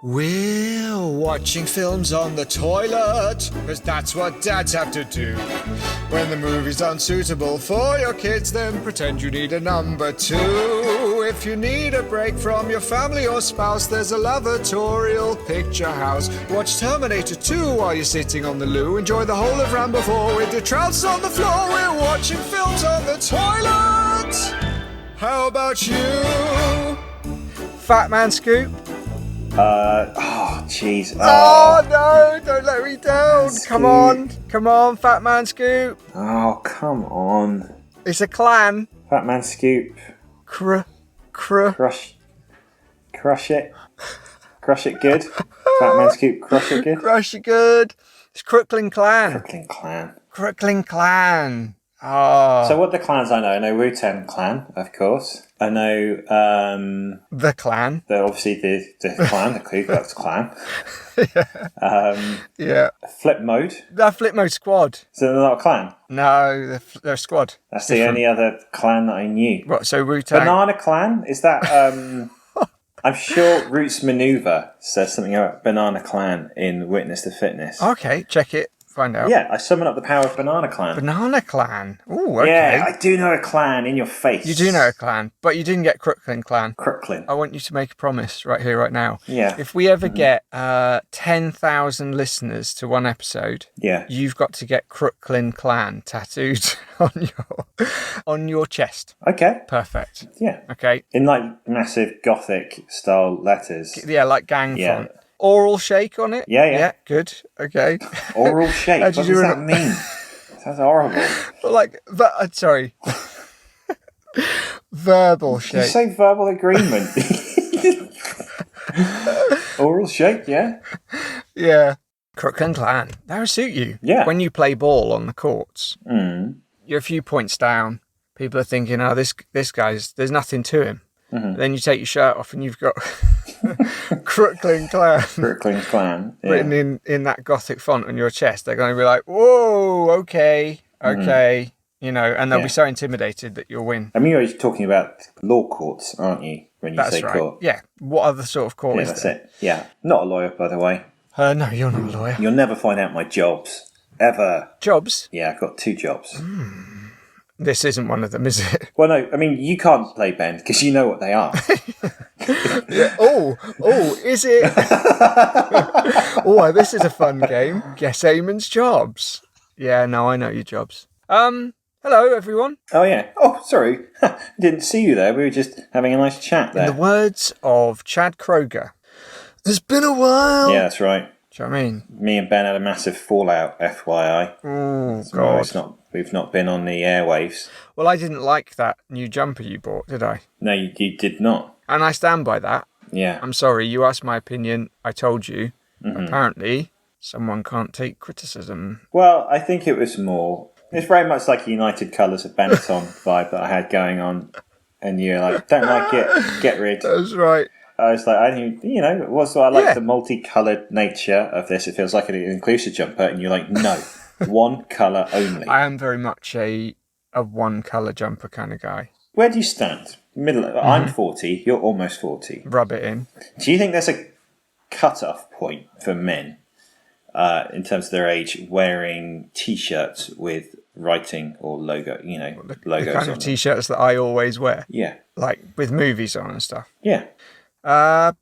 We're watching films on the toilet, because that's what dads have to do. When the movie's unsuitable for your kids, then pretend you need a number two. If you need a break from your family or spouse, there's a lavatorial picture house. Watch Terminator 2 while you're sitting on the loo. Enjoy the whole of Rambo 4 with your trousers on the floor. We're watching films on the toilet. How about you? Fat Man Scoop? Jeez. Oh no, don't let me down. Come on, Fat Man Scoop. Oh, come on. It's a clan. Fat Man Scoop. Crush it. Crush it good. Fat Man Scoop, crush it good. Crush it good. It's Crooklyn Clan. Crooklyn Clan. Oh. So what are the clans I know? I know Wu-Tang Clan, of course. I know the Clan. Obviously the clan, the Ku Klux Klan. Yeah. Flip Mode. The Flip Mode Squad. So they're not a clan? No, they're a squad. That's the only other clan that I knew. What, so Wu-Tang? Banana Clan? Is that... I'm sure Roots Maneuver says something about Banana Clan in Witness to Fitness. Okay, check it. Find out. Yeah, I summon up the power of Banana Clan. Banana Clan. Ooh, okay. Yeah, I do know a clan in your face. You do know a clan, but you didn't get Crooklyn Clan. Crooklyn. I want you to make a promise right here, right now. Yeah. If we ever get 10,000 listeners to one episode, you've got to get Crooklyn Clan tattooed on your chest. Okay. Perfect. Yeah. Okay. In like massive Gothic style letters. Yeah, like gang font. Oral shake on it? Yeah. Good. Okay. Oral shake? What does that mean? Sounds horrible. Sorry. Verbal shake. Did you say verbal agreement? Oral shake, yeah? Yeah. Crooklyn Clan. That would suit you. Yeah. When you play ball on the courts, you're a few points down. People are thinking, this guy's, there's nothing to him. Mm-hmm. Then you take your shirt off and you've got Crooklyn Clan. Crooklyn Clan. Yeah. Written in that Gothic font on your chest. They're going to be like, whoa, okay. You know, and they'll be so intimidated that you'll win. I mean, you're talking about law courts, aren't you, when you say court? Yeah. What other sort of court is that's there? it. Yeah. Not a lawyer, by the way. No, you're not a lawyer. You'll never find out my jobs. Ever. Jobs? Yeah, I've got 2 jobs. This isn't one of them, is it? Well, no, I mean, you can't play Ben because you know what they are. Yeah. Oh, is it? This is a fun game. Guess Eamonn's jobs. Yeah, no, I know your jobs. Hello, everyone. Oh, yeah. Oh, sorry. Didn't see you there. We were just having a nice chat there. In the words of Chad Kroger, it's been a while. Yeah, that's right. Do you know what I mean? Me and Ben had a massive fallout, FYI. Oh, so God. We've not been on the airwaves. Well, I didn't like that new jumper you bought, did I? No, you did not. And I stand by that. Yeah. I'm sorry, you asked my opinion. I told you. Mm-hmm. Apparently, someone can't take criticism. Well, I think it was more... It's very much like United Colours of Benetton vibe that I had going on. And you're like, don't like it, get rid. That's right. I was like, I didn't, I like the multicoloured nature of this. It feels like an inclusive jumper. And you're like, no, one colour only. I am very much a one colour jumper kind of guy. Where do you stand? I'm 40, you're almost 40. Rub it in. Do you think there's a cut-off point for men in terms of their age wearing T-shirts with writing or logos the kind of T-shirts that I always wear? Yeah. Like with movies on and stuff? Yeah. No.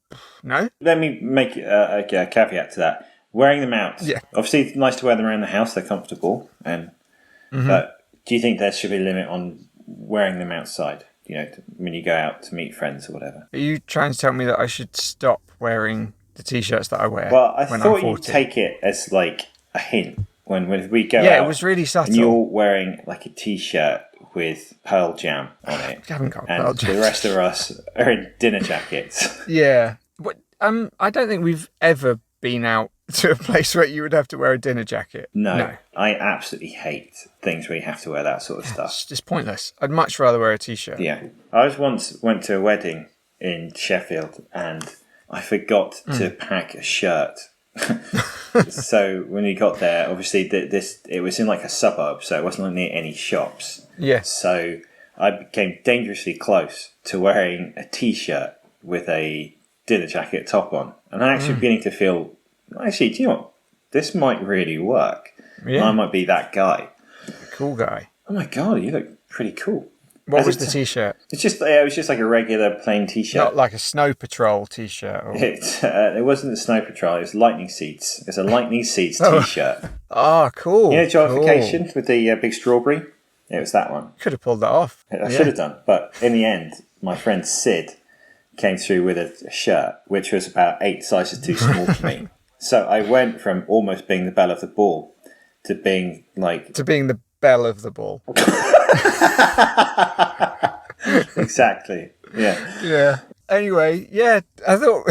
Let me make a caveat to that. Wearing them out. Yeah. Obviously, it's nice to wear them around the house. They're comfortable. But do you think there should be a limit on wearing them outside? When you go out to meet friends or whatever. Are you trying to tell me that I should stop wearing the T-shirts that I wear? Well, I thought you'd take it as like a hint when we go out. Yeah, it was really subtle. And you're wearing like a T-shirt with Pearl Jam on it. I haven't got Pearl Jam. And the rest of us are in dinner jackets. Yeah. But, I don't think we've ever been out to a place where you would have to wear a dinner jacket. No. I absolutely hate things where you have to wear that sort of stuff. It's just pointless. I'd much rather wear a T-shirt. Yeah. I once went to a wedding in Sheffield and I forgot to pack a shirt. So when we got there, obviously it was in like a suburb, so it wasn't near any shops. Yeah. So I became dangerously close to wearing a T-shirt with a dinner jacket top on. And I'm actually beginning to feel, actually, do you know what? This might really work. Yeah. I might be that guy. Cool guy. Oh my God, you look pretty cool. What was the T-shirt? It was just like a regular plain T-shirt. Not like a Snow Patrol T-shirt. Or... It wasn't the Snow Patrol. It was Lightning Seeds. It's a Lightning Seeds T-shirt. Oh, cool. You know, Jollification with the big strawberry. It was that one. Could have pulled that off. I should have done, but in the end, my friend Sid came through with a shirt which was about 8 sizes too small for me. So I went from almost being the belle of the ball to being like the belle of the ball. Exactly. Yeah. Yeah. Anyway, yeah, I thought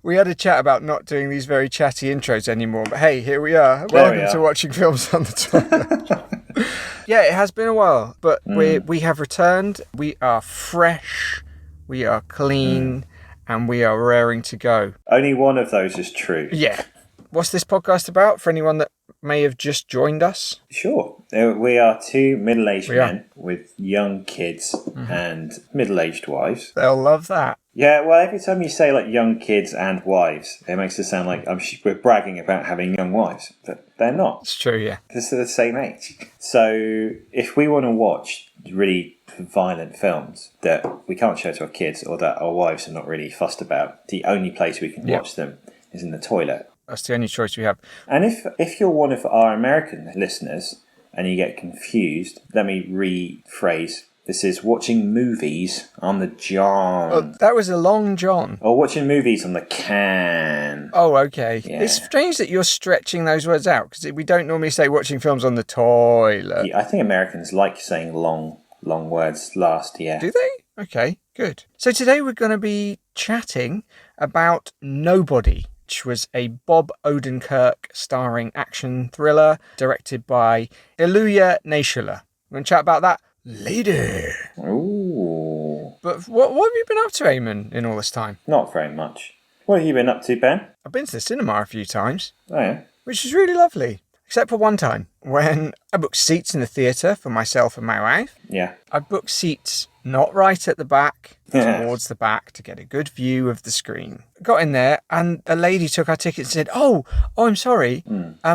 we had a chat about not doing these very chatty intros anymore, but hey, here we are. Welcome to Watching Films on the Toilet. Yeah, it has been a while, but we have returned. We are fresh, we are clean, and we are raring to go. Only one of those is true. Yeah. What's this podcast about for anyone that may have just joined us? Sure. We are two middle-aged men with young kids and middle-aged wives. They'll love that. Yeah, well, every time you say like young kids and wives, it makes it sound like we're bragging about having young wives, but they're not. It's true, yeah. Because they're the same age. So if we want to watch really violent films that we can't show to our kids or that our wives are not really fussed about, the only place we can watch them is in the toilet. That's the only choice we have. And if you're one of our American listeners and you get confused, let me rephrase. This is watching movies on the John. Oh, that was a long John. Or watching movies on the can. Oh, okay. Yeah. It's strange that you're stretching those words out because we don't normally say watching films on the toilet. Yeah, I think Americans like saying long words last, yeah. Do they? Okay, good. So today we're going to be chatting about Nobody, which was a Bob Odenkirk starring action thriller directed by Ilya Naishuller. We're going to chat about that later. Ooh. But what have you been up to, Eamon, in all this time? Not very much. What have you been up to, Ben? I've been to the cinema a few times. Oh, yeah? Which was really lovely. Except for one time, when I booked seats in the theatre for myself and my wife. Yeah. I booked seats not right at the back, towards the back, to get a good view of the screen. Got in there, and a lady took our ticket and said, Oh, I'm sorry,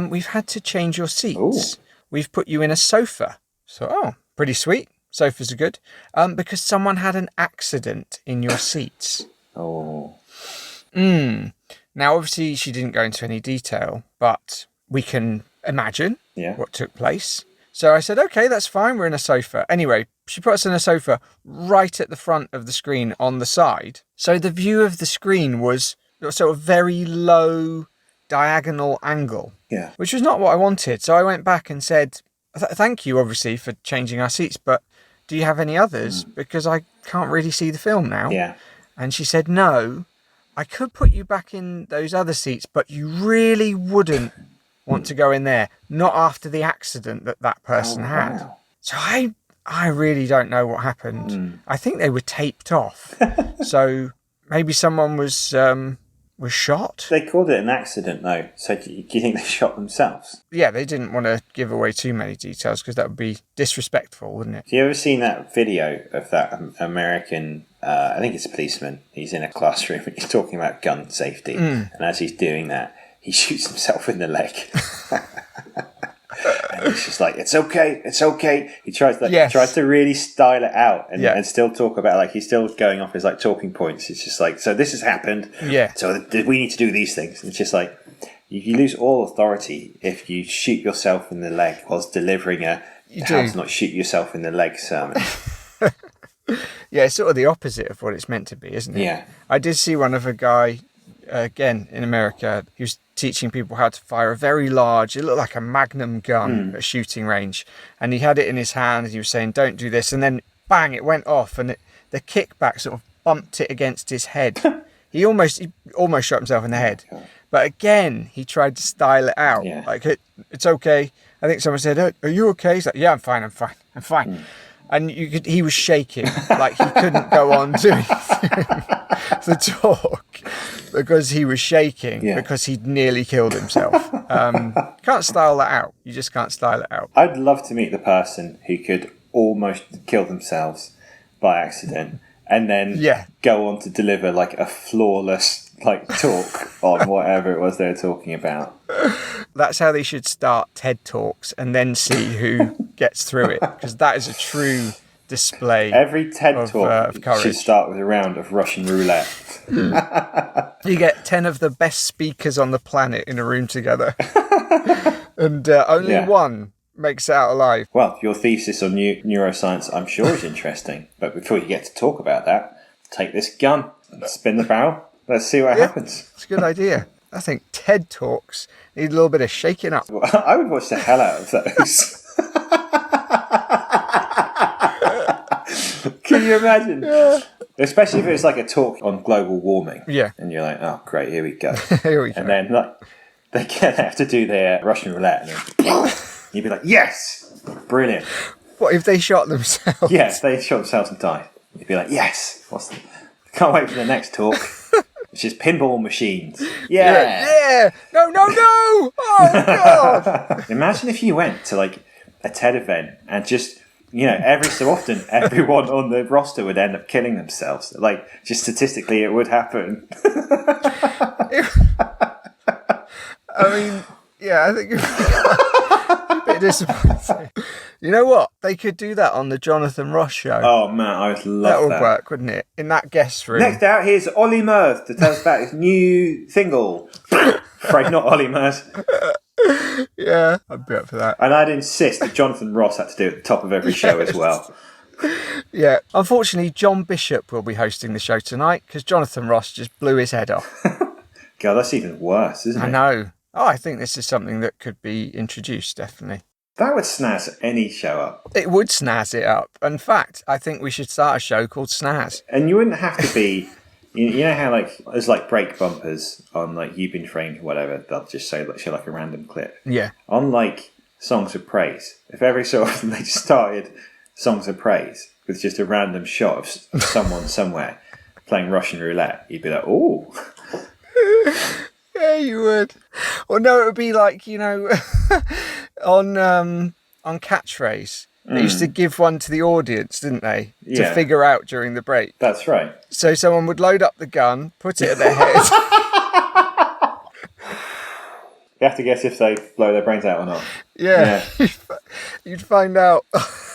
we've had to change your seats. Ooh. We've put you in a sofa. So, pretty sweet. Sofas are good. Because someone had an accident in your seats. Oh. Now, obviously, she didn't go into any detail, but we can imagine what took place. So I said, okay, that's fine. We're in a sofa. Anyway, she put us in a sofa right at the front of the screen on the side. So the view of the screen was sort of very low diagonal angle, which was not what I wanted. So I went back and said, thank you, obviously, for changing our seats, but do you have any others? Because I can't really see the film now. Yeah. And she said, no, I could put you back in those other seats, but you really wouldn't want to go in there, not after the accident that person had. Wow. So I really don't know what happened. I think they were taped off. So maybe someone was shot. They called it an accident, though. So do you think they shot themselves? Yeah, they didn't want to give away too many details because that would be disrespectful, wouldn't it? Have you ever seen that video of that American, I think it's a policeman, he's in a classroom and he's talking about gun safety. And as he's doing that, he shoots himself in the leg. And he's just like, it's okay. He tries to really style it out and still talk about, like, he's still going off his, like, talking points. It's just like, so this has happened. Yeah. So we need to do these things. And it's just like, you lose all authority if you shoot yourself in the leg whilst delivering how to not shoot yourself in the leg sermon. Yeah, it's sort of the opposite of what it's meant to be, isn't it? Yeah. I did see one of a guy, again, in America, he was teaching people how to fire a very large, it looked like a magnum gun at a shooting range. And he had it in his hand and he was saying, don't do this. And then, bang, it went off and the kickback sort of bumped it against his head. He almost shot himself in the head. But again, he tried to style it out. Yeah. Like, it's okay. I think someone said, are you okay? He's like, yeah, I'm fine. And he was shaking, like he couldn't go on doing the talk because he was shaking because he'd nearly killed himself. Can't style that out. You just can't style it out. I'd love to meet the person who could almost kill themselves by accident and then go on to deliver like a flawless like talk on whatever it was they were talking about. That's how they should start TED Talks and then see who gets through it, because that is a true display. Every TED Talk should start with a round of Russian roulette. You get 10 of the best speakers on the planet in a room together, and only one makes it out alive. Well, your thesis on neuroscience, I'm sure, is interesting. But before you get to talk about that, take this gun and spin the barrel. Let's see what happens. It's a good idea. I think TED Talks need a little bit of shaking up. Well, I would watch the hell out of those. Can you imagine? Yeah. Especially if it's like a talk on global warming. Yeah. And you're like, oh, great, here we go. Here we go. And then like they have to do their Russian roulette. And then you'd be like, yes, brilliant. What if they shot themselves? Yeah, if they shot themselves and died. You'd be like, yes. Can't wait for the next talk, which is pinball machines. Yeah. No. Oh, God. Imagine if you went to like a TED event and just, every so often, everyone on the roster would end up killing themselves. Like, just statistically, it would happen. I mean, I think it'd be a bit disappointing. You know what? They could do that on the Jonathan Ross show. Oh, man, I would love that. That would work, wouldn't it? In that guest room. Next out, here's Ollie Murph to tell us about his new single. Afraid not, Ollie Murph. Yeah, I'd be up for that. And I'd insist that Jonathan Ross had to do it at the top of every show as well. Yeah. Unfortunately, John Bishop will be hosting the show tonight because Jonathan Ross just blew his head off. God, that's even worse, isn't it? I know. Oh, I think this is something that could be introduced, definitely. That would snazz any show up. It would snazz it up. In fact, I think we should start a show called Snazz. And you wouldn't have to be... You know how there's break bumpers on You've Been Framed or whatever, they'll just show a random clip. Yeah. On Songs of Praise, if every so often they just started Songs of Praise with just a random shot of someone somewhere playing Russian roulette, you'd be like, ooh. Yeah, you would. Or no, it would be on Catchphrase. They used to give one to the audience, didn't they? Yeah. To figure out during the break. That's right. So someone would load up the gun, put it at their head. You have to guess if they blow their brains out or not. Yeah. You'd find out.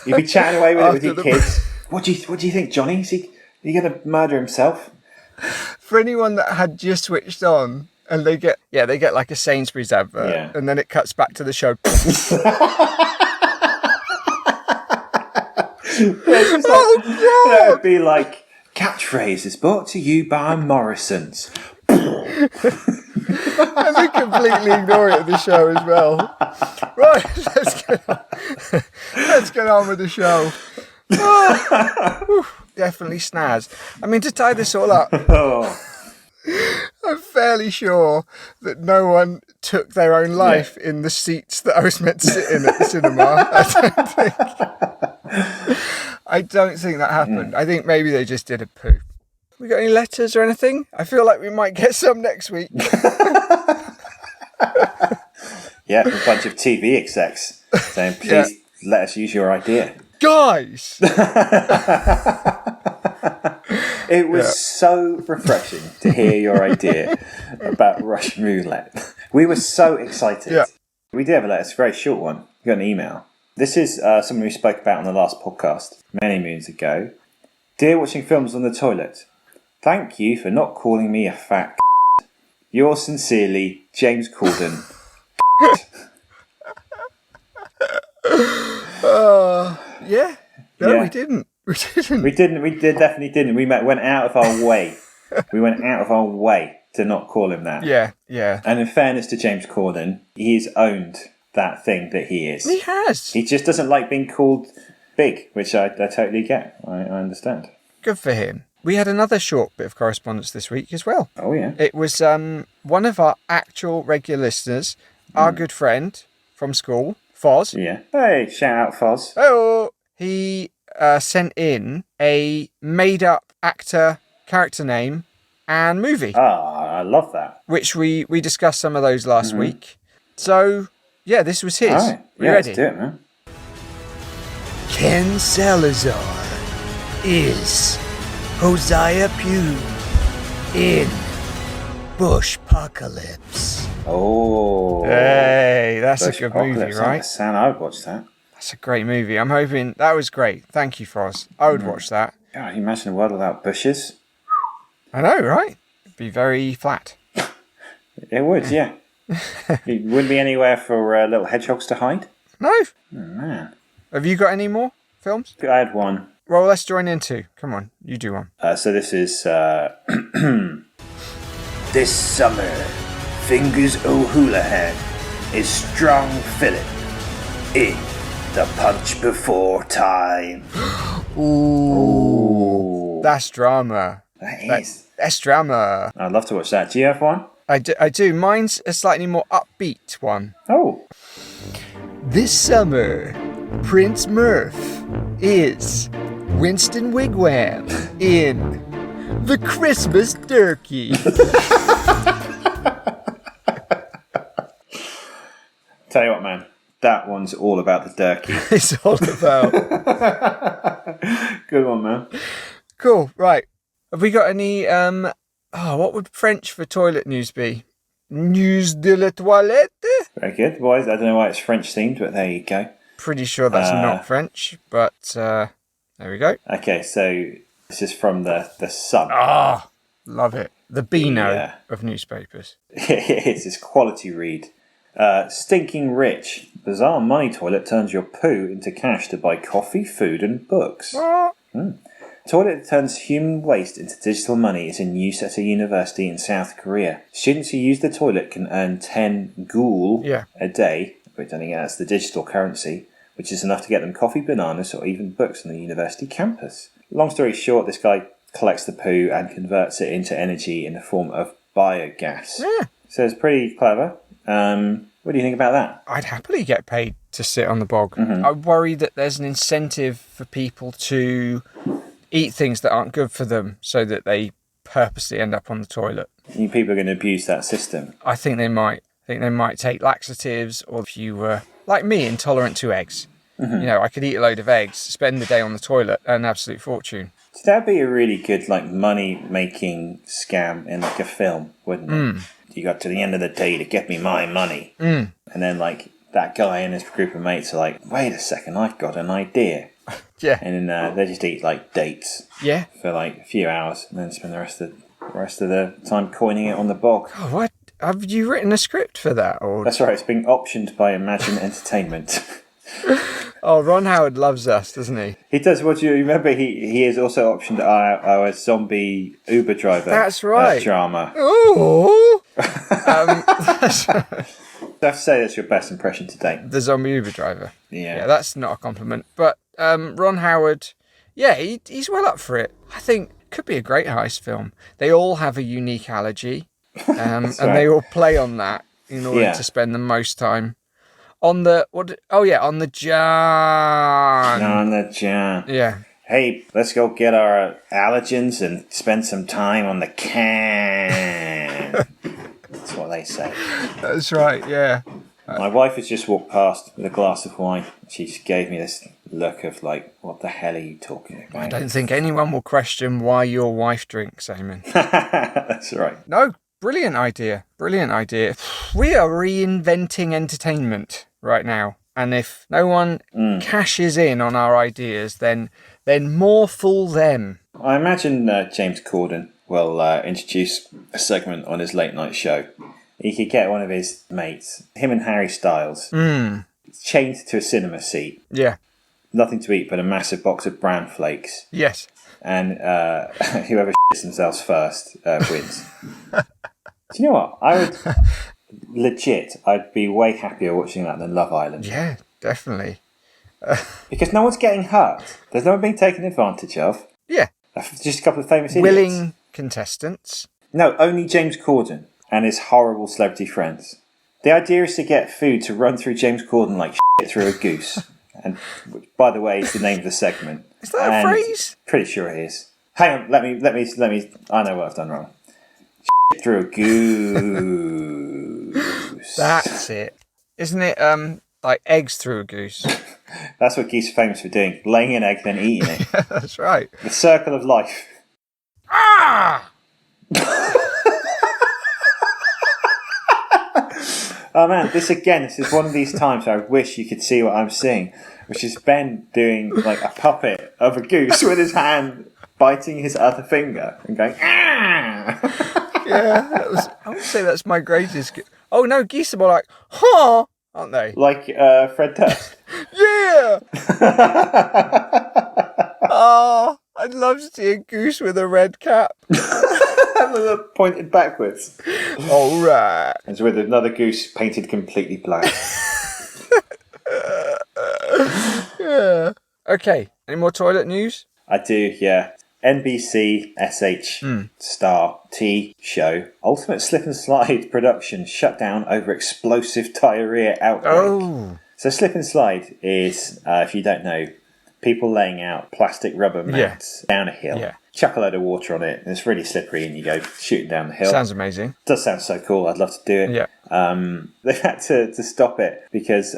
You'd be chatting away with it with your kids. What do you think, Johnny? Is he going to murder himself? For anyone that had just switched on, and they get like a Sainsbury's advert, and then it cuts back to the show. It would be like, Catchphrase is brought to you by Morrison's. And they completely ignore it in the show as well. Right, let's get on with the show. Definitely snazz. I mean, to tie this all up, I'm fairly sure that no one took their own life in the seats that I was meant to sit in at the cinema. I don't think that happened. I think maybe they just did a poo. We got any letters or anything? I feel like we might get some next week. Yeah, from a bunch of TV execs saying, please let us use your idea. Guys! It was so refreshing to hear your idea about Russian roulette. We were so excited. Yeah. We did have a letter. It's a very short one. We got an email. This is something we spoke about on the last podcast many moons ago. Dear Watching Films on the Toilet, thank you for not calling me a fat Yours sincerely, James Corden. Yeah. No, we didn't. We definitely didn't. We went out of our way. We went out of our way to not call him that. Yeah, yeah. And in fairness to James Corden, he's owned that thing that he is. He has. He just doesn't like being called big, which I totally get. I understand. Good for him. We had another short bit of correspondence this week as well. Oh, yeah. It was one of our actual regular listeners, our good friend from school, Foz. Yeah. Hey, shout out Foz. Oh, he sent in a made-up actor, character name, and movie. I love that. Which we discussed some of those last week. So, yeah, this was his. All right. You ready? Let's do it, man. Ken Salazar is Hosea Pugh in Bushpocalypse. Oh. Hey, that's a good movie, right? Sound, I would watch that. That's a great movie. I'm hoping that was great. Thank you, Foz. I would watch that. God, you imagine a world without bushes? I know, right? It'd be very flat. It would, yeah. It wouldn't be anywhere for little hedgehogs to hide. No. Oh, man. Have you got any more films? I had one. Well, let's join in too. Come on, you do one. So this is... This summer, Fingers O'Houlihan is Strong Philip in The Punch Before Time. Ooh. That's drama. That's drama. I'd love to watch that. Do you have one? I do. Mine's a slightly more upbeat one. Oh. This summer, Prince Murph is Winston Wigwam in The Christmas Turkey. Tell you what, man. That one's all about the turkey. It's all about. Good one, man. Cool. Right. Have we got any... what would French for toilet news be? News de la toilette? Very good. Boys, I don't know why it's French themed, but there you go. Pretty sure that's not French, but there we go. Okay, so this is from the Sun. Ah, love it. The Beano of newspapers. It's quality read. Stinking rich. Bizarre money toilet turns your poo into cash to buy coffee, food and books. Toilet that turns human waste into digital money is in use at a university in South Korea. Students who use the toilet can earn 10 gul a day, which I think that's the digital currency, which is enough to get them coffee, bananas or even books on the university campus. Long story short, this guy collects the poo and converts it into energy in the form of biogas. Yeah. So it's pretty clever. What do you think about that? I'd happily get paid to sit on the bog. Mm-hmm. I worry that there's an incentive for people to eat things that aren't good for them so that they purposely end up on the toilet. You people are going to abuse that system. I think they might. I think they might take laxatives, or if you were, like me, intolerant to eggs. Mm-hmm. You know, I could eat a load of eggs, spend the day on the toilet, earn an absolute fortune. So that'd be a really good, money-making scam in, a film, wouldn't it? You got to the end of the day to get me my money. And then, that guy and his group of mates are like, wait a second, I've got an idea. Yeah. And then they just eat, dates. Yeah. For, a few hours, and then spend the rest of the time coining it on the bog. Oh, what? Have you written a script for that? Or... That's right, it's being optioned by Imagine Entertainment. Oh, Ron Howard loves us, doesn't he? He does. What do you remember? He is also optioned our zombie Uber driver. That's right. Drama. Ooh. I have to say that's your best impression to date. The zombie Uber driver. Yeah, that's not a compliment. But Ron Howard, he's well up for it. I think it could be a great heist film. They all have a unique allergy, and they all play on that in order to spend the most time on the on the John. On the John. Yeah. Hey, let's go get our allergens and spend some time on the can. That's what they say. That's right, yeah. My wife has just walked past with a glass of wine. She just gave me this look of what the hell are you talking about? I don't think anyone will question why your wife drinks, Eamonn. That's right. No, brilliant idea. Brilliant idea. We are reinventing entertainment right now. And if no one cashes in on our ideas, then more fool them. I imagine James Corden will introduce a segment on his late night show. He could get one of his mates, him and Harry Styles, chained to a cinema seat. Yeah. Nothing to eat but a massive box of bran flakes. Yes. And whoever shits themselves first wins. Do you know what? I would... Legit, I'd be way happier watching that than Love Island. Yeah, definitely. Because no one's getting hurt. There's no one being taken advantage of. Yeah. Just a couple of famous idiots. Willing contestants. No, only James Corden and his horrible celebrity friends. The idea is to get food to run through James Corden like shit through a goose. And, by the way, it's the name of the segment. Is that a phrase? Pretty sure it is. Hang on, let me. I know what I've done wrong. Shit through a goose. That's it. Isn't it like eggs through a goose? That's what geese are famous for doing. Laying an egg, then eating it. That's right. The circle of life. Ah! Oh man, this is one of these times where I wish you could see what I'm seeing, which is Ben doing like a puppet of a goose with his hand biting his other finger and going, ah! Yeah, I would say that's my greatest. Oh no, geese are more like, huh, aren't they? Like Fred Durst. Yeah! Oh, I'd love to see a goose with a red cap. Pointed backwards. All right. And with another goose painted completely black. Yeah. Okay, any more toilet news? I do, yeah. NBC SH Star T show Ultimate Slip and Slide production shut down over explosive diarrhea outbreak. Oh. So Slip and Slide is, if you don't know, people laying out plastic rubber mats down a hill, chuck a load of water on it, and it's really slippery, and you go shooting down the hill. Sounds amazing. Does sound so cool. I'd love to do it. Yeah. They've had to stop it because,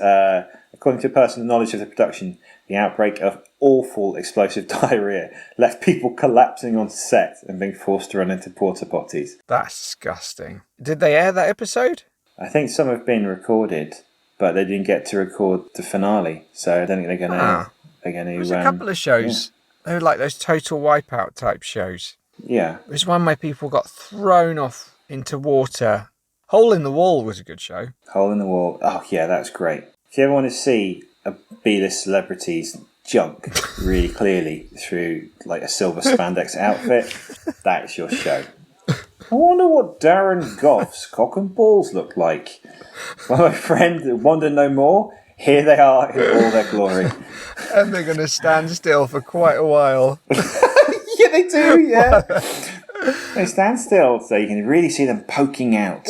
according to personal knowledge of the production, the outbreak of awful explosive diarrhea left people collapsing on set and being forced to run into porta potties. That's disgusting. Did they air that episode? I think some have been recorded, but they didn't get to record the finale, so I don't think they're going to. There's a couple of shows. They were like those total wipeout type shows. Yeah. There's one where people got thrown off into water. Hole in the Wall was a good show. Hole in the Wall. Oh, yeah, that's great. If you ever want to see a B-list celebrity's junk really clearly through like a silver spandex outfit, that's your show. I wonder what Darren Goff's cock and balls look like. Well, my friend wanted no more. Here they are in all their glory. And they're going to stand still for quite a while. Yeah, they do, yeah. They stand still so you can really see them poking out.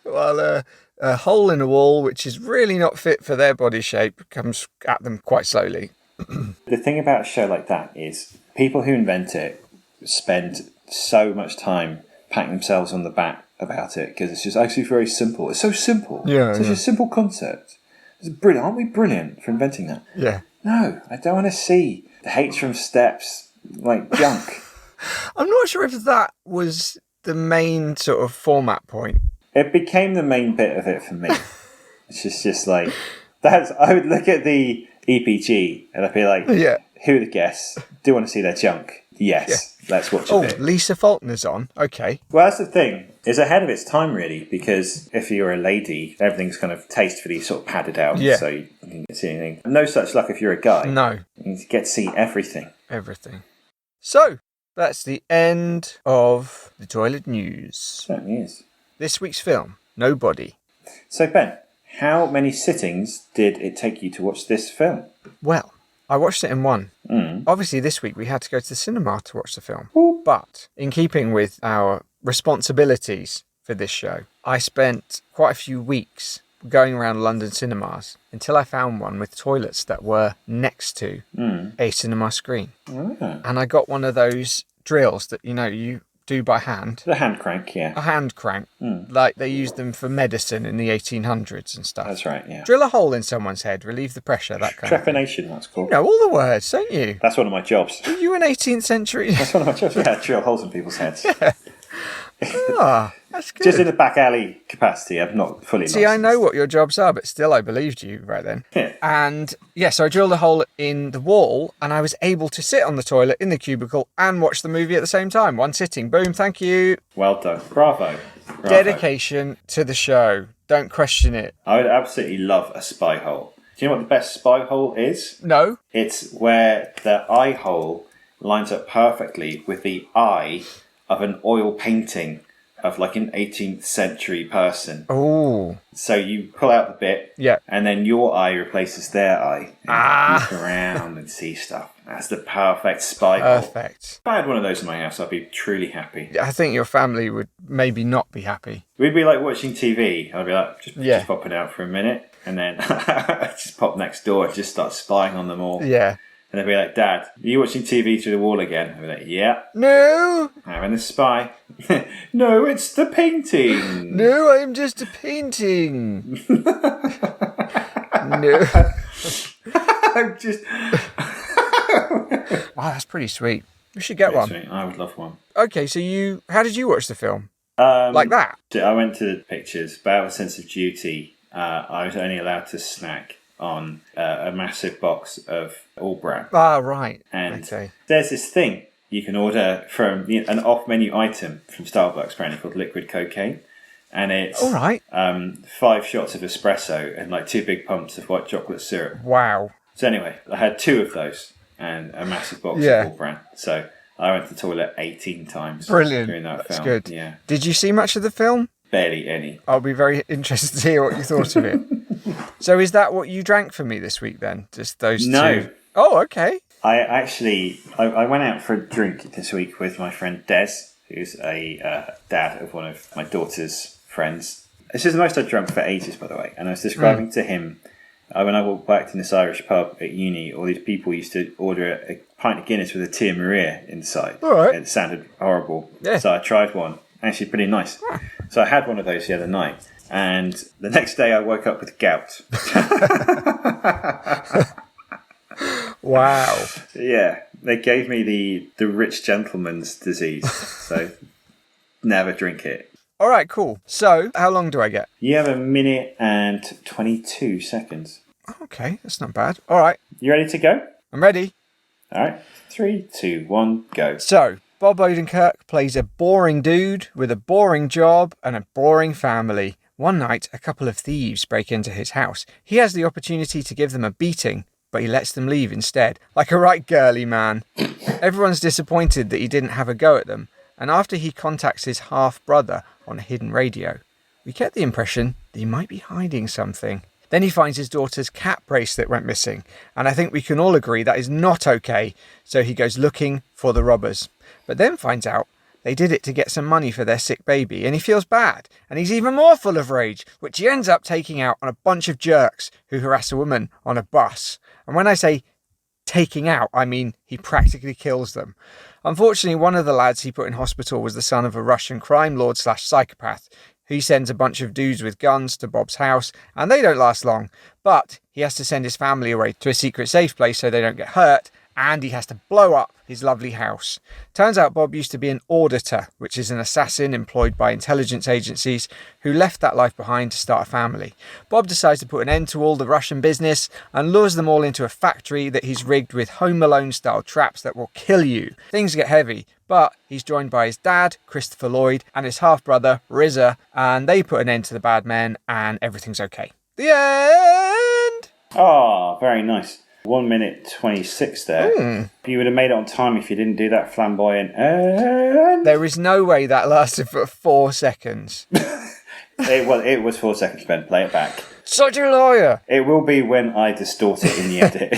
Well, a hole in the wall, which is really not fit for their body shape, comes at them quite slowly. The thing about a show like that is people who invent it spend so much time patting themselves on the back about it because it's just actually very simple. It's so simple. Yeah, it's such a simple concept. It's brilliant. Aren't we brilliant for inventing that? Yeah. No, I don't want to see the hates from steps like junk. I'm not sure if that was the main sort of format point. It became the main bit of it for me. It's just like I would look at the EPG and I'd be like, who are the guests? Do you want to see their junk? Yes, let's watch it. Oh, Lisa Faulkner's on. Okay. Well, that's the thing. It's ahead of its time, really, because if you're a lady, everything's kind of tastefully sort of padded out, so you can see anything. No such luck if you're a guy. No. You get to see everything. Everything. So, that's the end of the toilet news. Certainly is. This week's film, Nobody. So, Ben, how many sittings did it take you to watch this film? Well, I watched it in one. Obviously, this week we had to go to the cinema to watch the film. Ooh. But in keeping with our responsibilities for this show, I spent quite a few weeks going around London cinemas until I found one with toilets that were next to a cinema screen. And I got one of those drills that, you do by hand. The hand crank, yeah. A hand crank. Like they used them for medicine in the 1800s and stuff. That's right, yeah. Drill a hole in someone's head, relieve the pressure, that kind of thing. Trepanation, that's called. You know all the words, don't you? That's one of my jobs. Are you an 18th century? That's one of my jobs, yeah. Drill holes in people's heads. Ah, that's good. Just in a back alley capacity, I'm not fully See, I know what your jobs are, but still I believed you right then. Yeah. And so I drilled a hole in the wall and I was able to sit on the toilet in the cubicle and watch the movie at the same time. One sitting. Boom, thank you. Well done. Bravo. Dedication to the show. Don't question it. I would absolutely love a spy hole. Do you know what the best spy hole is? No. It's where the eye hole lines up perfectly with the eye of an oil painting of like an 18th century person. Oh. So you pull out the bit, and then your eye replaces their eye. And you look around and see stuff. That's the perfect spy hole. Perfect. If I had one of those in my house, I'd be truly happy. I think your family would maybe not be happy. We'd be like watching TV. I'd be like, just popping out for a minute, and then just pop next door and just start spying on them all. Yeah. And they'd be like, Dad, are you watching TV through the wall again? I'd be like, yeah. No. Having a spy. No, it's the painting. No, I'm just a painting. No. I'm just... Wow, that's pretty sweet. We should get one. Sweet. I would love one. Okay, so how did you watch the film? Like that? I went to the pictures, but out of a sense of duty, I was only allowed to snack on a massive box of All Bran. Ah, right. And okay. There's this thing you can order from an off-menu item from Starbucks, apparently called liquid cocaine. And it's all right. 5 shots of espresso and like 2 big pumps of white chocolate syrup. Wow. So anyway, I had 2 of those and a massive box of All Bran. So I went to the toilet 18 times. Brilliant. During that That's film. good. Yeah. Did you see much of the film? Barely any. I'll be very interested to hear what you thought of it. So is that what you drank for me this week then? Just those No. 2? Oh, okay. I went out for a drink this week with my friend Des, who's a dad of one of my daughter's friends. This is the most I've drunk for ages, by the way. And I was describing to him, when I walked back to this Irish pub at uni, all these people used to order a pint of Guinness with a Tia Maria inside. All right. It sounded horrible. Yeah. So I tried one. Actually, pretty nice. So I had one of those the other night. And the next day I woke up with gout. Wow. Yeah. They gave me the rich gentleman's disease. So never drink it. All right, cool. So how long do I get? You have 1 minute and 22 seconds. Okay, that's not bad. All right. You ready to go? I'm ready. All right. 3, 2, 1, go. So, Bob Odenkirk plays a boring dude with a boring job and a boring family. One night, a couple of thieves break into his house. He has the opportunity to give them a beating, but he lets them leave instead, like a right girly man. Everyone's disappointed that he didn't have a go at them, and after he contacts his half-brother on a hidden radio, we get the impression that he might be hiding something. Then he finds his daughter's cat bracelet went missing, and I think we can all agree that is not okay, so he goes looking for the robbers, but then finds out they did it to get some money for their sick baby, and he feels bad, and he's even more full of rage, which he ends up taking out on a bunch of jerks who harass a woman on a bus. And when I say taking out, I mean he practically kills them. Unfortunately, one of the lads he put in hospital was the son of a Russian crime lord / psychopath. He sends a bunch of dudes with guns to Bob's house, and they don't last long. But he has to send his family away to a secret safe place so they don't get hurt, and he has to blow up his lovely house. Turns out Bob used to be an auditor, which is an assassin employed by intelligence agencies who left that life behind to start a family. Bob decides to put an end to all the Russian business and lures them all into a factory that he's rigged with Home Alone-style traps that will kill you. Things get heavy, but he's joined by his dad, Christopher Lloyd, and his half-brother, Rizza, and they put an end to the bad men, and everything's okay. The end! Oh, very nice. 1 minute 26 there. You would have made it on time if you didn't do that flamboyant. There is no way that lasted for 4 seconds. It was 4 seconds, Ben. Play it back. Such a liar. It will be when I distort it in the edit.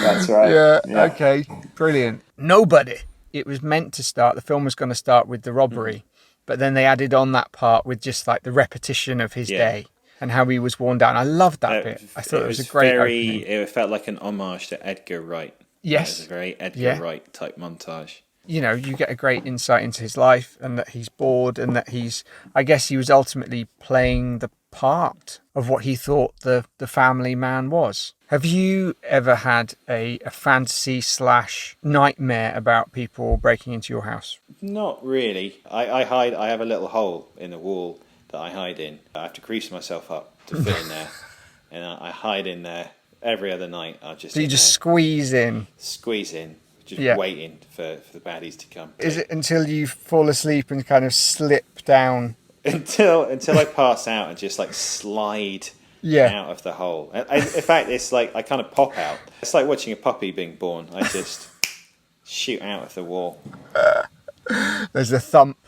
That's right. Yeah, okay. Brilliant. Nobody. It was meant to start, the film was going to start with the robbery. But then they added on that part with just like the repetition of his day and how he was worn down. I loved that bit. I thought it was a great opening. It felt like an homage to Edgar Wright. Yes. It was a very Edgar Wright type montage. You know, you get a great insight into his life and that he's bored and that I guess he was ultimately playing the part of what he thought the family man was. Have you ever had a fantasy / nightmare about people breaking into your house? Not really. I have a little hole in the wall that I hide in. I have to crease myself up to fit in there. And I hide in there every other night. So you just squeeze in? Squeeze in. Just waiting for the baddies to come. Is it until you fall asleep and kind of slip down? Until I pass out and just like slide out of the hole. In fact, it's like I kind of pop out. It's like watching a puppy being born. I just shoot out of the wall. There's a thump.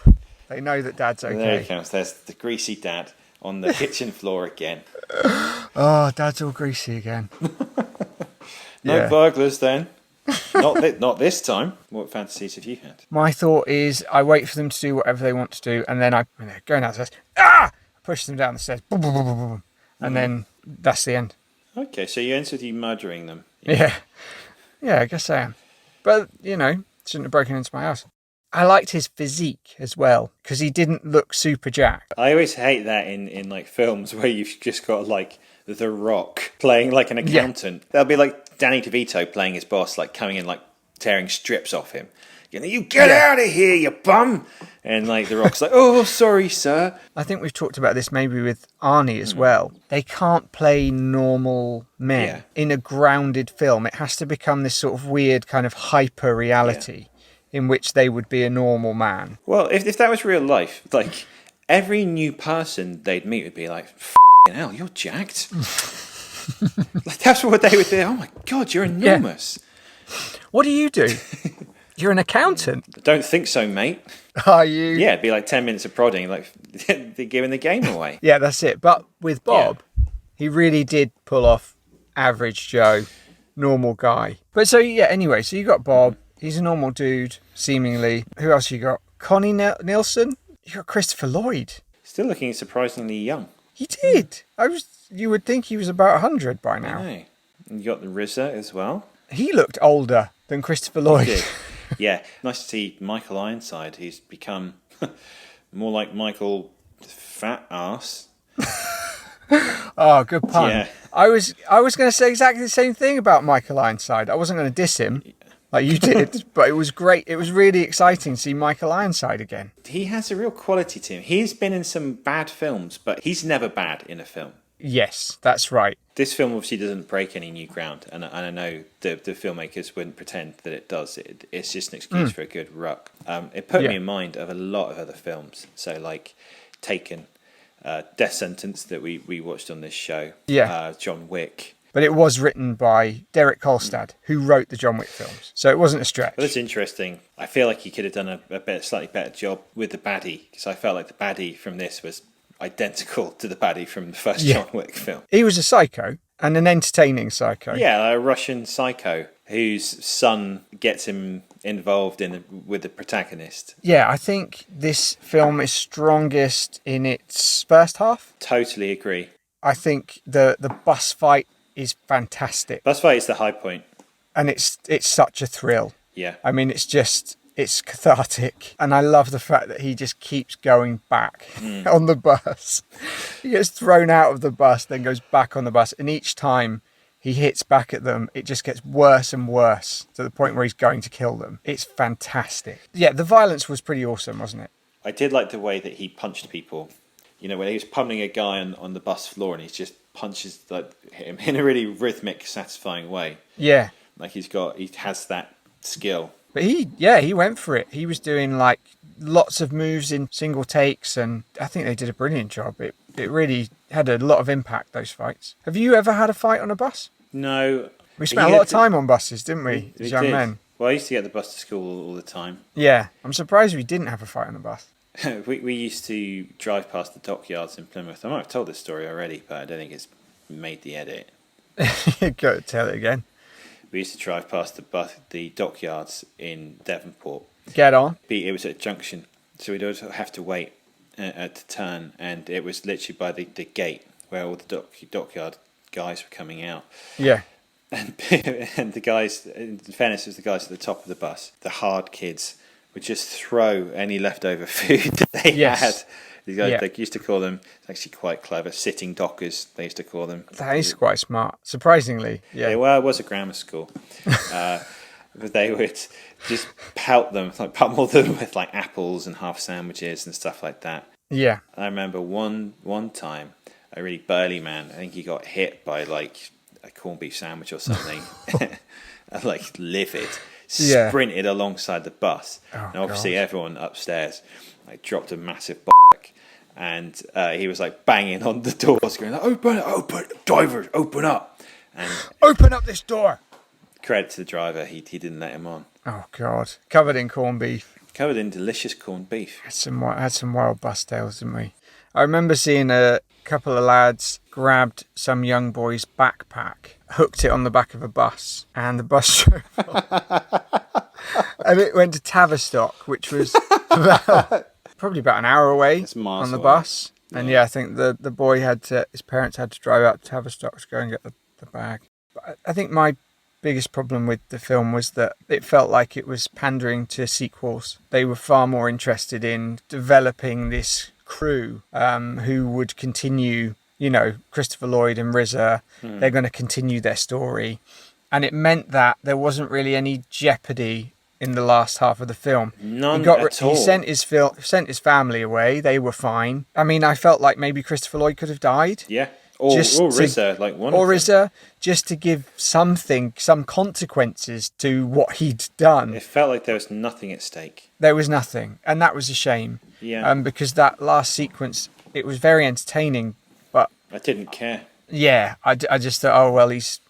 They know that Dad's okay. There he comes. There's the greasy Dad on the kitchen floor again. Oh, Dad's all greasy again. No burglars then. Not this time. What fantasies have you had? My thought is I wait for them to do whatever they want to do, and then when they're going downstairs, push them down the stairs, boom, boom, boom, boom, boom, and then that's the end. Okay, so you ends with you murdering them. Yeah, I guess I am. But, shouldn't have broken into my house. I liked his physique as well, because he didn't look super jacked. I always hate that in like films where you've just got like The Rock playing like an accountant. There'll be like Danny DeVito playing his boss, like coming in, like tearing strips off him. You get out of here, you bum! And like The Rock's like, oh, sorry, sir. I think we've talked about this maybe with Arnie as well. They can't play normal men in a grounded film. It has to become this sort of weird kind of hyper reality in which they would be a normal man. Well, if that was real life, like every new person they'd meet would be like, f***ing hell, you're jacked. Like that's what they would do. Oh my God, you're enormous. What do you do? You're an accountant. I don't think so, mate. Are you? Yeah, it'd be like 10 minutes of prodding, like they're giving the game away. Yeah, that's it. But with Bob, he really did pull off average Joe, normal guy. But so, anyway, so you got Bob. He's a normal dude, seemingly. Who else you got? Connie Nielsen? You got Christopher Lloyd. Still looking surprisingly young. He did. You would think he was about 100 by now. I know. And you got the RZA as well. He looked older than Christopher Lloyd. He did. Yeah, nice to see Michael Ironside, who's become more like Michael Fat Ass. Oh, good pun. Yeah. I was going to say exactly the same thing about Michael Ironside. I wasn't going to diss him like you did, but it was great. It was really exciting to see Michael Ironside again. He has a real quality to him. He's been in some bad films, but he's never bad in a film. Yes, that's right. This film obviously doesn't break any new ground, and I know the filmmakers wouldn't pretend that it does. It's just an excuse for a good ruck. It put me in mind of a lot of other films. So like Taken, Death Sentence that we watched on this show. Yeah. John Wick. But it was written by Derek Kolstad, who wrote the John Wick films. So it wasn't a stretch. Well, that's interesting. I feel like he could have done a slightly better job with the baddie, because I felt like the baddie from this was identical to the baddie from the first John Wick film. He was a psycho, and an entertaining psycho. Yeah, a Russian psycho whose son gets him involved with the protagonist. Yeah, I think this film is strongest in its first half. Totally agree. I think the bus fight is fantastic. Bus fight is the high point. And it's such a thrill. Yeah. I mean, it's cathartic. And I love the fact that he just keeps going back on the bus. He gets thrown out of the bus, then goes back on the bus. And each time he hits back at them, it just gets worse and worse to the point where he's going to kill them. It's fantastic. Yeah, the violence was pretty awesome, wasn't it? I did like the way that he punched people. You know, when he was pummeling a guy on the bus floor and he just punches him in a really rhythmic, satisfying way. Yeah. Like he has that skill. But he went for it. He was doing like lots of moves in single takes, and I think they did a brilliant job. It really had a lot of impact, those fights. Have you ever had a fight on a bus? No. We spent a lot of time on buses, didn't we, as young men? Well, I used to get the bus to school all the time. Yeah. I'm surprised we didn't have a fight on a bus. we used to drive past the dockyards in Plymouth. I might have told this story already, but I don't think it's made the edit. Go tell it again. We used to drive past the dockyards in Devonport. Get on. It was at a junction, so we'd always have to wait to turn, and it was literally by the gate where all the dockyard guys were coming out. Yeah. And the guys, in fairness, it was the guys at the top of the bus, the hard kids, would just throw any leftover food that they had. These guys, they used to call them, it's actually quite clever, sitting dockers, they used to call them. That is quite smart, surprisingly. Yeah. Well, it was a grammar school. But they would just pummel them with like apples and half sandwiches and stuff like that. Yeah. I remember one time, a really burly man, I think he got hit by like a corned beef sandwich or something, like livid, sprinted alongside the bus. And obviously everyone upstairs like dropped a massive and he was like banging on the doors going, open, drivers, open up. And open up this door. Credit to the driver, he didn't let him on. Oh God, covered in corned beef. Covered in delicious corned beef. Had some wild bus tales, didn't we? I remember seeing a couple of lads grabbed some young boy's backpack, hooked it on the back of a bus, and the bus drove off. And it went to Tavistock, which was probably about an hour away on the bus. And I think the boy his parents had to drive out to Tavistock to go and get the bag. But I think my biggest problem with the film was that it felt like it was pandering to sequels. They were far more interested in developing this crew who would continue, Christopher Lloyd and RZA. They're going to continue their story. And it meant that there wasn't really any jeopardy in the last half of the film. None at all. He sent his family away. They were fine. I mean, I felt like maybe Christopher Lloyd could have died. Yeah. Or RZA, like one. Or RZA, just to give some consequences to what he'd done. It felt like there was nothing at stake. There was nothing, and that was a shame. Yeah. Because that last sequence, it was very entertaining, but I didn't care. Yeah, I just thought, oh well, he's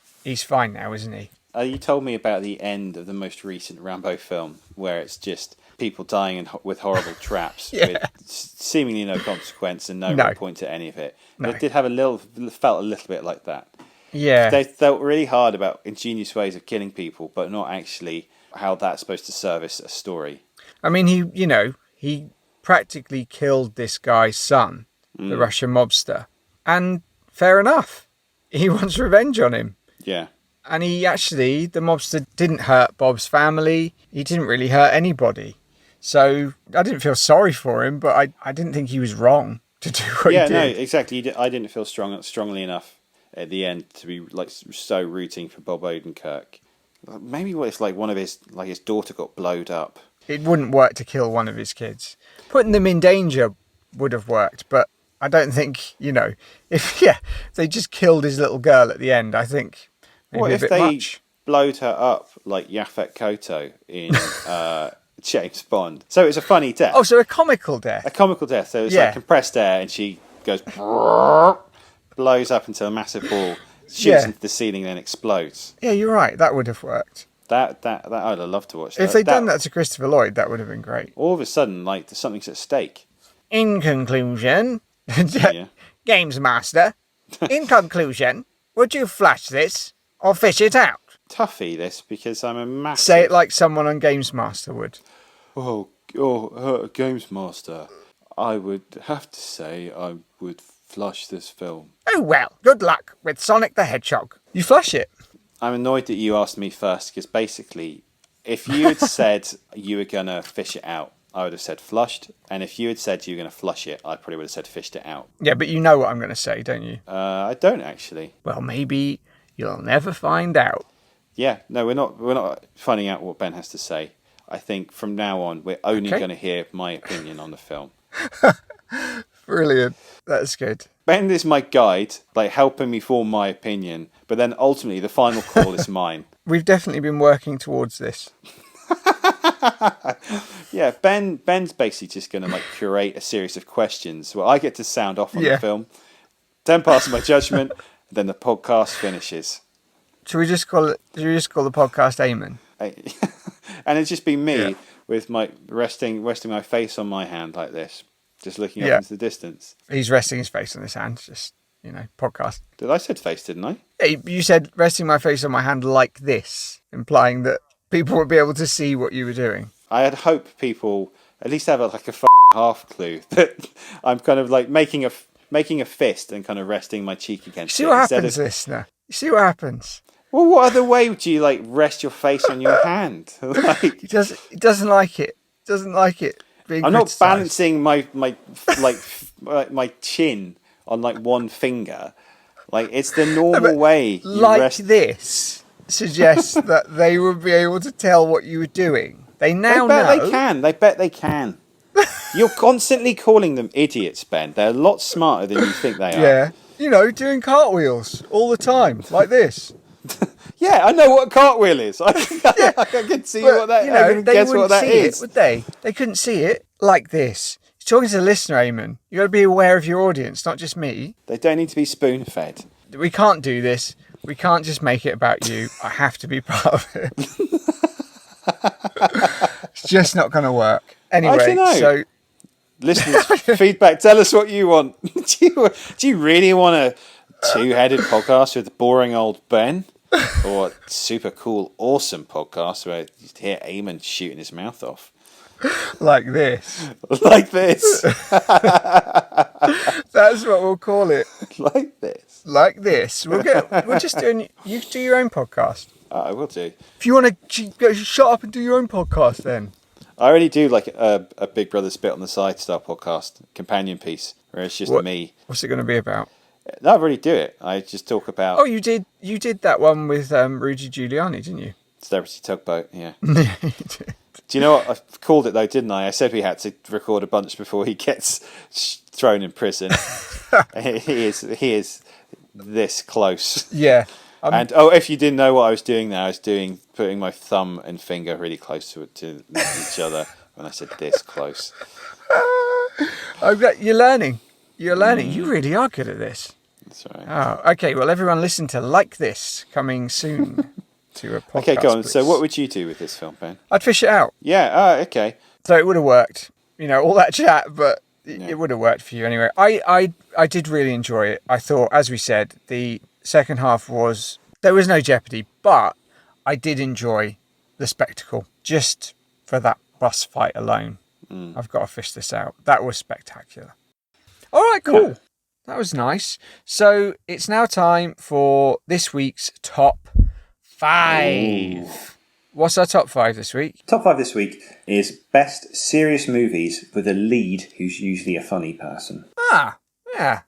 fine now, isn't he? You told me about the end of the most recent Rambo film, where it's just people dying with horrible traps, with seemingly no consequence and no real point to any of it. No. It did have felt a little bit like that. Yeah. They felt really hard about ingenious ways of killing people, but not actually how that's supposed to service a story. I mean, he practically killed this guy's son, the Russian mobster. And fair enough. He wants revenge on him. Yeah. And the mobster didn't hurt Bob's family. He didn't really hurt anybody. So I didn't feel sorry for him, but I didn't think he was wrong to do what he did. Yeah, no, exactly. I didn't feel strongly enough at the end to be like so rooting for Bob Odenkirk. Maybe what it's like his daughter got blowed up. It wouldn't work to kill one of his kids. Putting them in danger would have worked, but I don't think, if they just killed his little girl at the end, I think maybe what a if bit they much. Blowed her up like Yaphet Kotto in James Bond? So it's a funny death. Oh, so a comical death. A comical death. So it's like compressed air, and she goes blows up into a massive ball, shoots into the ceiling, and then explodes. Yeah, you're right. That would have worked. That I'd have loved to watch. If they'd done that to Christopher Lloyd, that would have been great. All of a sudden, like something's at stake. In conclusion, Games Master. In conclusion, would you flush this or fish it out? Toughy this, because I'm a massive... Say it like someone on Games Master would. Games Master. I would have to say I would flush this film. Oh well, good luck with Sonic the Hedgehog. You flush it. I'm annoyed that you asked me first, because basically, if you had said you were going to fish it out, I would have said flushed. And if you had said you were going to flush it, I probably would have said fished it out. Yeah, but you know what I'm going to say, don't you? I don't actually. Well, maybe you'll never find out. Yeah, no, we're not finding out what Ben has to say. I think from now on, we're only going to hear my opinion on the film. Brilliant. That's good. Ben is my guide, like helping me form my opinion, but then ultimately the final call is mine. We've definitely been working towards this. Yeah, Ben's basically just going to like curate a series of questions where I get to sound off on the film, then pass my judgment, then the podcast finishes. Should we just call the podcast Eamonn? And it'd just be me with my resting my face on my hand like this, just looking up into the distance. He's resting his face on his hand, just, podcast. I said face, didn't I? Yeah, you said resting my face on my hand like this, implying that people would be able to see what you were doing. I had hoped people at least have a half clue that I'm kind of like making a fist and kind of resting my cheek against it. See what happens, listener? You see what happens? Well, what other way would you like rest your face on your hand? He doesn't like it. Doesn't like it. I'm not balancing my chin on like one finger. Like it's the normal way. This suggests that they would be able to tell what you were doing. They now know. They bet they can. You're constantly calling them idiots, Ben. They're a lot smarter than you think they are. Yeah, doing cartwheels all the time, like this. Yeah, I know what a cartwheel is. I can see what that is. I can guess what that is. Would they? They couldn't see it like this. You're talking to the listener, Eamonn. You've got to be aware of your audience, not just me. They don't need to be spoon-fed. We can't do this. We can't just make it about you. I have to be part of it. It's just not going to work. Anyway, so... Listeners, feedback. Tell us what you want. Do you really want a two-headed podcast with boring old Ben? Or a super cool, awesome podcast where you hear Eamonn shooting his mouth off? Like this. Like this. That's what we'll call it. Like this. Like this. We're just doing... You do your own podcast. I will do. If you want to shut up and do your own podcast then. I already do like a Big Brother Spit on the Side style podcast, companion piece, where it's just me. What's it going to be about? No, I really do it. I just talk about Oh, you did that one with Rudy Giuliani, didn't you? Celebrity Tugboat, yeah. Yeah, you did. Do you know what? I called it though, didn't I? I said we had to record a bunch before he gets thrown in prison. he is this close. Yeah. And if you didn't know what I was doing there, I was putting my thumb and finger really close to each other when I said this close. You're learning. You're learning. You really are good at this. That's right. Oh, okay. Well, everyone listen to Like This coming soon to a podcast. Okay, go on. Please. So what would you do with this film, Ben? I'd fish it out. Yeah, okay. So it would have worked. All that chat, but it would have worked for you anyway. I did really enjoy it. I thought, as we said, the second half there was no jeopardy, but I did enjoy the spectacle just for that bus fight alone. I've got to fish this out. That was spectacular. All right, cool. Yeah. That was nice. So it's now time for this week's top 5. Ooh. What's our top 5 this week? Top 5 this week is best serious movies with a lead who's usually a funny person. Ah, yeah.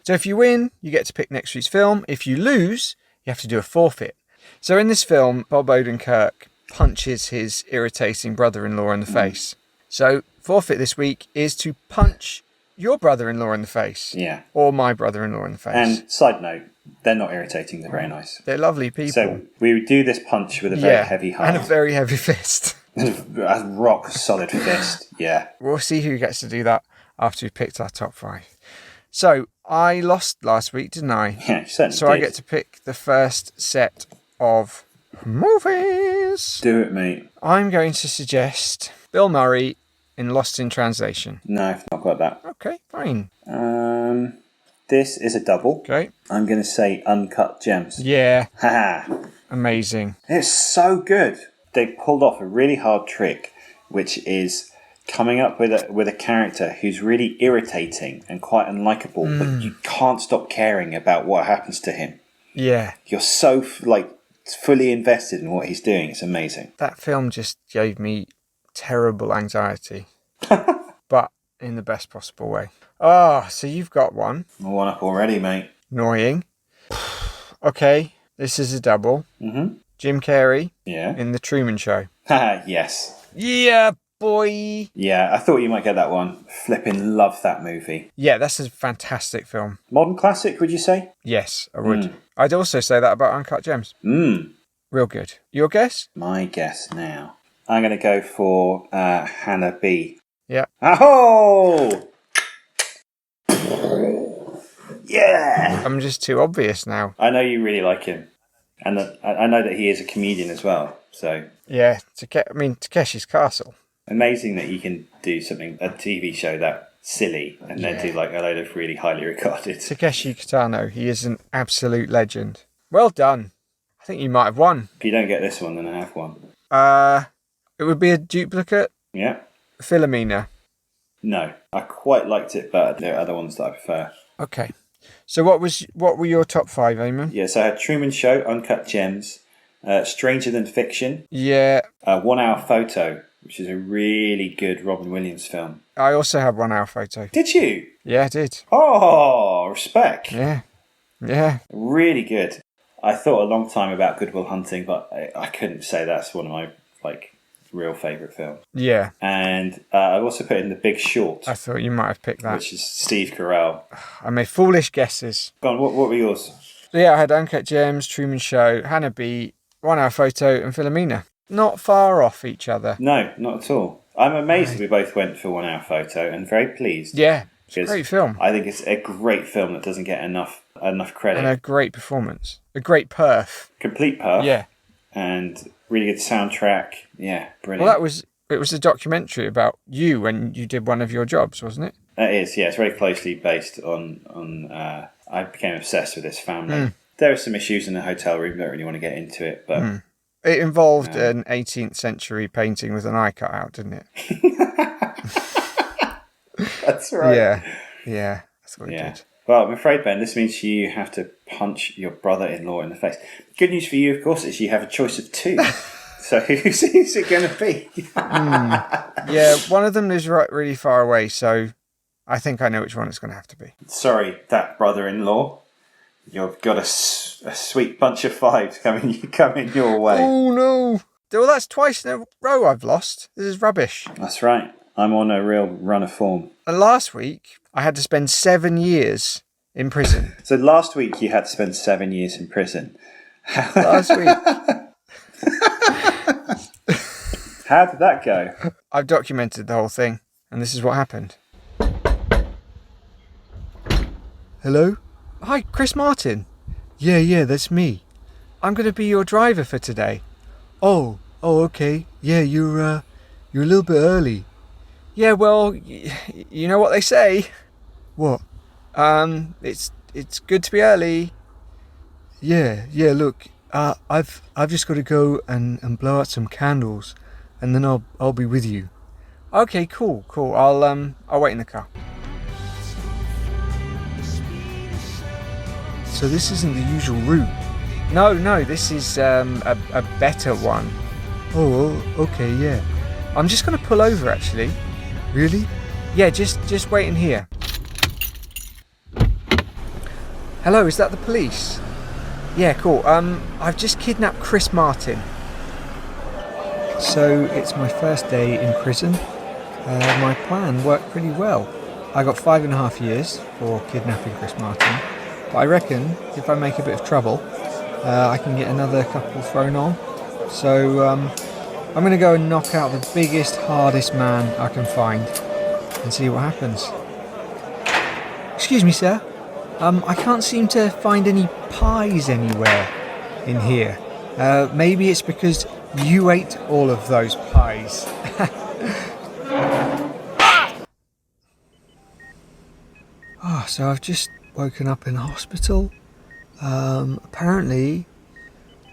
So if you win, you get to pick next week's film. If you lose, you have to do a forfeit. So in this film, Bob Odenkirk punches his irritating brother-in-law in the face. So forfeit this week is to punch your brother-in-law in the face. Yeah. Or my brother-in-law in the face. And side note, they're not irritating, they're very nice. They're lovely people. So we would do this punch with a very heavy heart. And a very heavy fist. A rock solid fist, yeah. We'll see who gets to do that after we've picked our top 5. So I lost last week, didn't I? Yeah, you certainly So did. I get to pick the first set of movies. Do it, mate. I'm going to suggest Bill Murray in Lost in Translation. No, I've not got that. Okay, fine. This is a double. Okay. I'm going to say Uncut Gems. Yeah. Haha. Amazing. It's so good. They pulled off a really hard trick, which is coming up with a character who's really irritating and quite unlikable, but you can't stop caring about what happens to him. Yeah. You're so fully invested in what he's doing. It's amazing. That film just gave me terrible anxiety, but in the best possible way. Oh, so you've got one. I'm one up already, mate. Annoying. Okay, this is a double. Mm-hmm. Jim Carrey. Yeah. In The Truman Show. Yes. Yeah, boy. Yeah, I thought you might get that one. Flipping love that movie. Yeah, that's a fantastic film. Modern classic, would you say? Yes, I would. I'd also say that about Uncut Gems. Real good. Your guess? My guess now. I'm going to go for Hannah B. Yeah. Oh! Yeah! I'm just too obvious now. I know you really like him. And I know that he is a comedian as well. So yeah, Takeshi's Castle. Amazing that you can do a TV show that silly and then do like a load of really highly regarded. Takeshi Kitano, he is an absolute legend. Well done. I think you might have won. If you don't get this one, then I have one. It would be a duplicate. Yeah. Philomena. No, I quite liked it, but there are other ones that I prefer. Okay. So what were your top 5, Eamon? Yeah, so I had Truman Show, Uncut Gems, Stranger Than Fiction. Yeah. 1 Hour Photo, which is a really good Robin Williams film. I also had 1 Hour Photo. Did you? Yeah, I did. Oh, respect. Yeah. Yeah. Really good. I thought a long time about Good Will Hunting, but I couldn't say that's one of my real favourite films. Yeah. And I've also put in The Big Short. I thought you might have picked that. Which is Steve Carell. I made foolish guesses. Go on, what were yours? Yeah, I had Uncut Gems, Truman Show, Hannah B, 1 Hour Photo, and Philomena. Not far off each other. No, not at all. I'm amazed that we both went for 1 Hour Photo and very pleased. Yeah, it's a great film. I think it's a great film that doesn't get enough credit. And a great performance. A great perf. Complete perf. Yeah. And really good soundtrack. Yeah, brilliant. Well, it was a documentary about you when you did one of your jobs, wasn't it? It is, yeah. It's very closely based on I became obsessed with this family. There are some issues in the hotel room, don't really want to get into it, but... It involved an 18th century painting with an eye cut out, didn't it? That's right. Yeah, that's what it did. Well, I'm afraid, Ben, this means you have to punch your brother-in-law in the face. Good news for you, of course, is you have a choice of 2. So who's it going to be? Yeah, one of them is really far away, so I think I know which one it's going to have to be. Sorry, that brother-in-law. You've got a sweet bunch of fives coming your way. Oh, no. Well, that's twice in a row I've lost. This is rubbish. That's right. I'm on a real run of form. And last week, I had to spend 7 years in prison. So last week you had to spend 7 years in prison. Last week. How did that go? I've documented the whole thing, and this is what happened. Hello? Hi, Chris Martin. Yeah, that's me. I'm going to be your driver for today. Oh, okay. Yeah, you're a little bit early. Yeah, well, you know what they say. What? It's good to be early. Yeah. Look, I've just got to go and blow out some candles, and then I'll be with you. Okay, cool. I'll wait in the car. So this isn't the usual route. No, this is a better one. Oh, okay, yeah. I'm just going to pull over, actually. Really? Yeah, just wait in here. Hello, is that the police? Yeah, cool. I've just kidnapped Chris Martin. So it's my first day in prison. My plan worked pretty well. I got 5.5 years for kidnapping Chris Martin. But I reckon if I make a bit of trouble, I can get another couple thrown on. So I'm going to go and knock out the biggest, hardest man I can find and see what happens. Excuse me, sir. I can't seem to find any pies anywhere in here. Maybe it's because you ate all of those pies. So I've just woken up in a hospital. Apparently,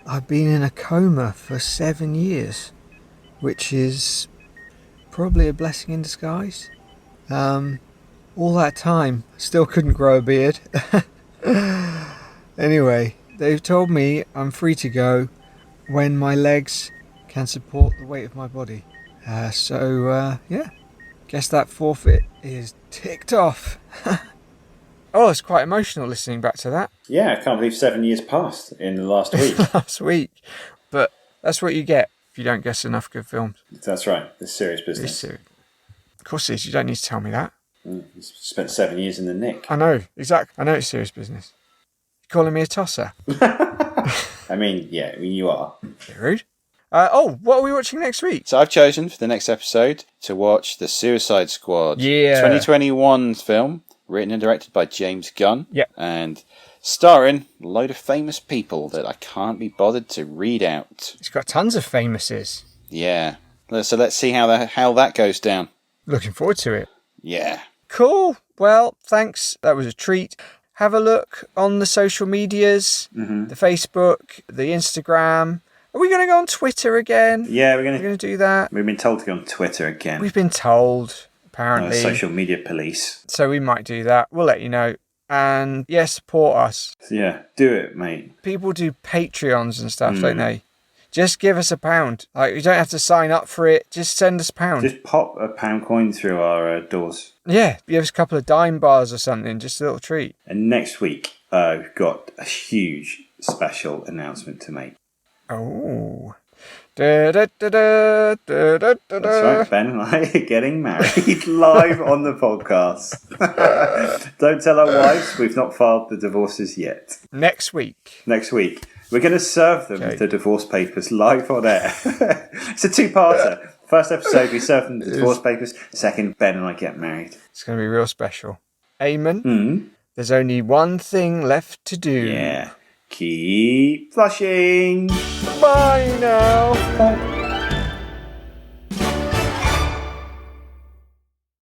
I've been in a coma for 7 years, which is probably a blessing in disguise. All that time, still couldn't grow a beard. Anyway, they've told me I'm free to go when my legs can support the weight of my body. Yeah, guess that forfeit is ticked off. Oh, it's quite emotional listening back to that. Yeah, I can't believe 7 years passed in the last week. Last week. But that's what you get if you don't guess enough good films. That's right. It's serious business. It's serious. Of course it is. You don't need to tell me that. You spent 7 years in the Nick. I know, exactly. I know it's serious business. You're calling me a tosser? You are. You're rude. What are we watching next week? So I've chosen for the next episode to watch The Suicide Squad. Yeah. 2021 film, written and directed by James Gunn. Yeah. And starring a load of famous people that I can't be bothered to read out. It's got tons of famouses. Yeah. So let's see how that goes down. Looking forward to it. Yeah. Cool. Well, thanks. That was a treat. Have a look on the social medias, the Facebook, the Instagram. Are we going to go on Twitter again? Yeah, we're going to do that. We've been told to go on Twitter again. We've been told, apparently. Social media police. So we might do that. We'll let you know. And yeah, support us. Yeah, do it, mate. People do Patreons and stuff, don't they? Just give us £1. Like, you don't have to sign up for it. Just send us £1. Just pop a pound coin through our doors. Yeah, give us a couple of dime bars or something. Just a little treat. And next week, we've got a huge special announcement to make. Oh. That's right, Ben and I are getting married live on the podcast. Don't tell our wives, we've not filed the divorces yet. Next week. We're going to serve them the divorce papers live on air. It's a two-parter. First episode, we serve them the divorce papers. Second, Ben and I get married. It's going to be real special. Eamonn, there's only one thing left to do. Yeah. Keep flushing. Bye now. Bye.